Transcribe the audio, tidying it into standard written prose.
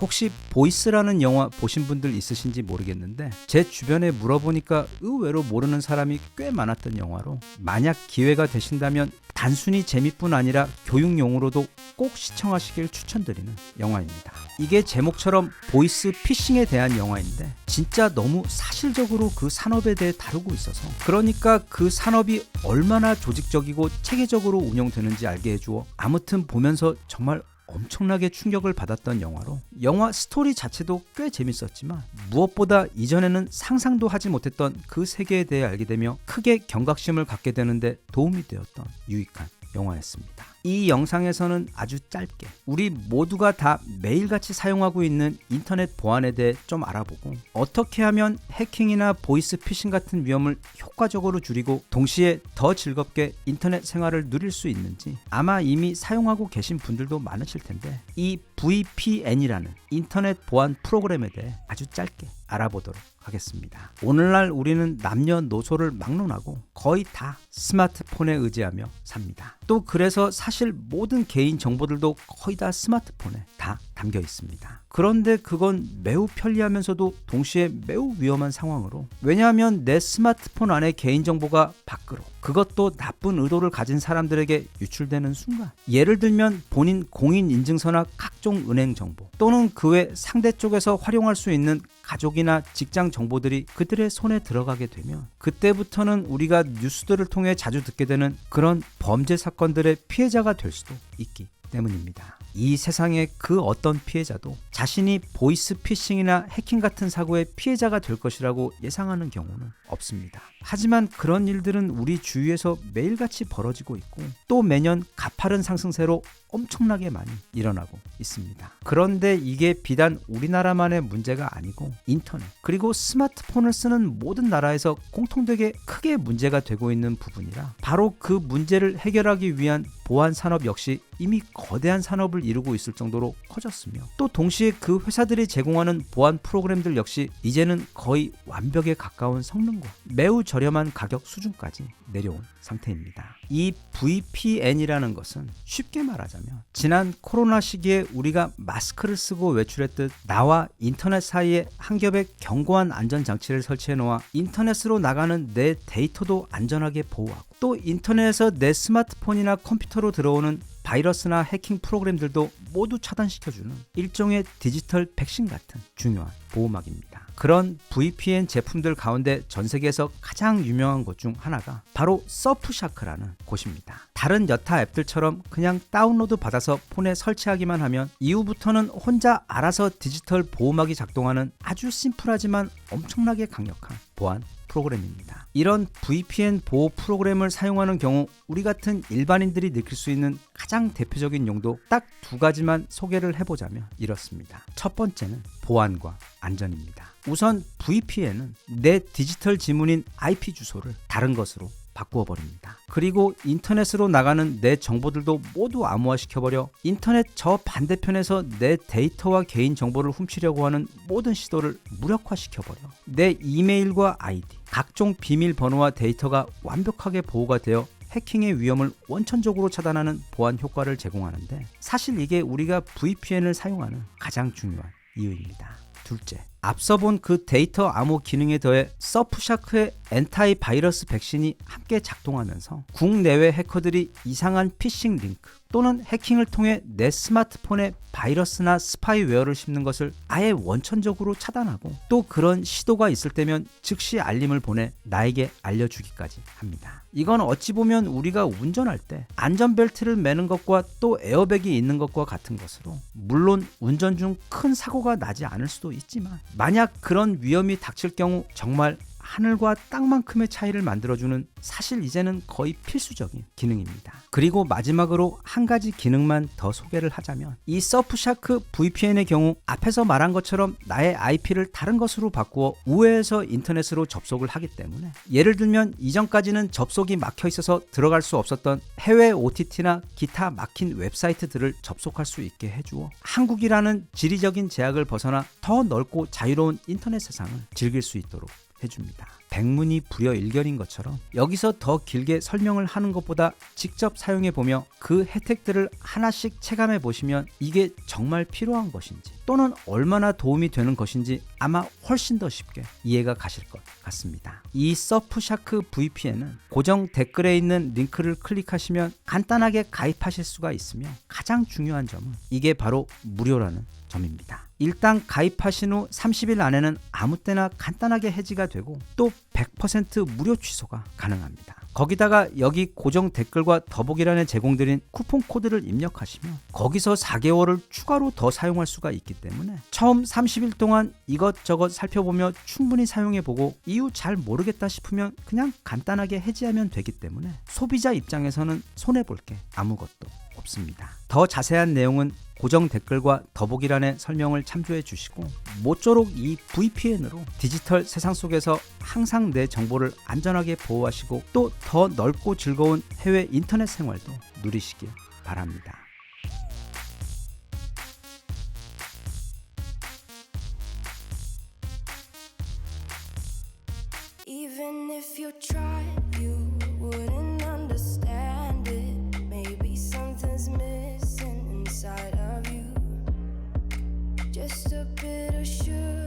혹시 보이스라는 영화 보신 분들 있으신지 모르겠는데 제 주변에 물어보니까 의외로 모르는 사람이 꽤 많았던 영화로, 만약 기회가 되신다면 단순히 재미뿐 아니라 교육용으로도 꼭 시청하시길 추천드리는 영화입니다. 이게 제목처럼 보이스 피싱에 대한 영화인데 진짜 너무 사실적으로 그 산업에 대해 다루고 있어서, 그러니까 그 산업이 얼마나 조직적이고 체계적으로 운영되는지 알게 해주어 아무튼 보면서 정말 엄청나게 충격을 받았던 영화로, 영화 스토리 자체도 꽤 재밌었지만 무엇보다 이전에는 상상도 하지 못했던 그 세계에 대해 알게 되며 크게 경각심을 갖게 되는데 도움이 되었던 유익한 영화였습니다. 이 영상에서는 아주 짧게 우리 모두가 다 매일같이 사용하고 있는 인터넷 보안에 대해 좀 알아보고, 어떻게 하면 해킹이나 보이스 피싱 같은 위험을 효과적으로 줄이고 동시에 더 즐겁게 인터넷 생활을 누릴 수 있는지, 아마 이미 사용하고 계신 분들도 많으실 텐데 이 VPN이라는 인터넷 보안 프로그램에 대해 아주 짧게 알아보도록 하겠습니다. 오늘날 우리는 남녀노소를 막론하고 거의 다 스마트폰에 의지하며 삽니다. 또 그래서 사실 모든 개인 정보들도 거의 다 스마트폰에 다 담겨 있습니다. 그런데 그건 매우 편리하면서도 동시에 매우 위험한 상황으로, 왜냐하면 내 스마트폰 안에 개인정보가 밖으로, 그것도 나쁜 의도를 가진 사람들에게 유출되는 순간, 예를 들면 본인 공인인증서나 각종 은행 정보, 또는 그 외 상대 쪽에서 활용할 수 있는 가족이나 직장 정보들이 그들의 손에 들어가게 되면, 그때부터는 우리가 뉴스들을 통해 자주 듣게 되는 그런 범죄 사건들의 피해자가 될 수도 있기 때문입니다. 이 세상의 그 어떤 피해자도 자신이 보이스 피싱이나 해킹 같은 사고의 피해자가 될 것이라고 예상하는 경우는 없습니다. 하지만 그런 일들은 우리 주위에서 매일같이 벌어지고 있고, 또 매년 가파른 상승세로 엄청나게 많이 일어나고 있습니다. 그런데 이게 비단 우리나라만의 문제가 아니고 인터넷 그리고 스마트폰을 쓰는 모든 나라에서 공통되게 크게 문제가 되고 있는 부분이라, 바로 그 문제를 해결하기 위한 보안 산업 역시 이미 거대한 산업을 이루고 있을 정도로 커졌으며, 또 동시에 그 회사들이 제공하는 보안 프로그램들 역시 이제는 거의 완벽에 가까운 성능과 매우 저렴한 가격 수준까지 내려온 상태입니다. 이 VPN이라는 것은 쉽게 말하자면 지난 코로나 시기에 우리가 마스크를 쓰고 외출했듯 나와 인터넷 사이에 한 겹의 견고한 안전장치를 설치해 놓아 인터넷으로 나가는 내 데이터도 안전하게 보호하고, 또 인터넷에서 내 스마트폰이나 컴퓨터로 들어오는 바이러스나 해킹 프로그램들도 모두 차단시켜주는 일종의 디지털 백신 같은 중요한 보호막입니다. 그런 VPN 제품들 가운데 전 세계에서 가장 유명한 곳 중 하나가 바로 서프샤크라는 곳입니다. 다른 여타 앱들처럼 그냥 다운로드 받아서 폰에 설치하기만 하면 이후부터는 혼자 알아서 디지털 보호막이 작동하는 아주 심플하지만 엄청나게 강력한 보안 프로그램입니다. 이런 VPN 보호 프로그램을 사용하는 경우 우리 같은 일반인들이 느낄 수 있는 가장 대표적인 용도 딱 두 가지만 소개를 해보자면 이렇습니다. 첫 번째는 보안과 안전입니다. 우선 VPN은 내 디지털 지문인 IP 주소를 다른 것으로 바꾸어 버립니다. 그리고 인터넷으로 나가는 내 정보들도 모두 암호화시켜버려 인터넷 저 반대편에서 내 데이터와 개인 정보를 훔치려고 하는 모든 시도를 무력화시켜버려 내 이메일과 아이디, 각종 비밀번호와 데이터가 완벽하게 보호가 되어 해킹의 위험을 원천적으로 차단하는 보안 효과를 제공하는데, 사실 이게 우리가 VPN을 사용하는 가장 중요한 이유입니다. 둘째, 앞서 본 그 데이터 암호 기능에 더해 서프샤크의 엔타이 바이러스 백신이 함께 작동하면서 국내외 해커들이 이상한 피싱 링크 또는 해킹을 통해 내 스마트폰에 바이러스나 스파이웨어를 심는 것을 아예 원천적으로 차단하고, 또 그런 시도가 있을 때면 즉시 알림을 보내 나에게 알려주기까지 합니다. 이건 어찌 보면 우리가 운전할 때 안전벨트를 매는 것과 또 에어백이 있는 것과 같은 것으로, 물론 운전 중 큰 사고가 나지 않을 수도 있지만 만약 그런 위험이 닥칠 경우 정말 하늘과 땅만큼의 차이를 만들어주는, 사실 이제는 거의 필수적인 기능입니다. 그리고 마지막으로 한 가지 기능만 더 소개를 하자면, 이 서프샤크 VPN의 경우 앞에서 말한 것처럼 나의 IP를 다른 것으로 바꾸어 우회해서 인터넷으로 접속을 하기 때문에, 예를 들면 이전까지는 접속이 막혀 있어서 들어갈 수 없었던 해외 OTT나 기타 막힌 웹사이트들을 접속할 수 있게 해주어 한국이라는 지리적인 제약을 벗어나 더 넓고 자유로운 인터넷 세상을 즐길 수 있도록 해줍니다. 백문이 불여일견인 것처럼 여기서 더 길게 설명을 하는 것보다 직접 사용해 보며 그 혜택들을 하나씩 체감해 보시면 이게 정말 필요한 것인지 또는 얼마나 도움이 되는 것인지 아마 훨씬 더 쉽게 이해가 가실 것 같습니다. 이 서프샤크 VPN은 고정 댓글에 있는 링크를 클릭하시면 간단하게 가입하실 수가 있으며 가장 중요한 점은 이게 바로 무료라는 점입니다. 일단 가입하신 후 30일 안에는 아무 때나 간단하게 해지가 되고 또 100% 무료 취소가 가능합니다. 거기다가 여기 고정 댓글과 더보기란에 제공드린 쿠폰 코드를 입력하시면 거기서 4개월을 추가로 더 사용할 수가 있기 때문에 처음 30일 동안 이것저것 살펴보며 충분히 사용해보고 이후 잘 모르겠다 싶으면 그냥 간단하게 해지하면 되기 때문에 소비자 입장에서는 손해볼 게 아무것도 없습니다. 더 자세한 내용은 고정 댓글과 더보기란의 설명을 참조해 주시고 모쪼록 이 VPN으로 디지털 세상 속에서 항상 내 정보를 안전하게 보호하시고 또 더 넓고 즐거운 해외 인터넷 생활도 누리시길 바랍니다. Even if you tried, you wouldn't understand it. Maybe something's missing inside of you. Just a bit of sugar.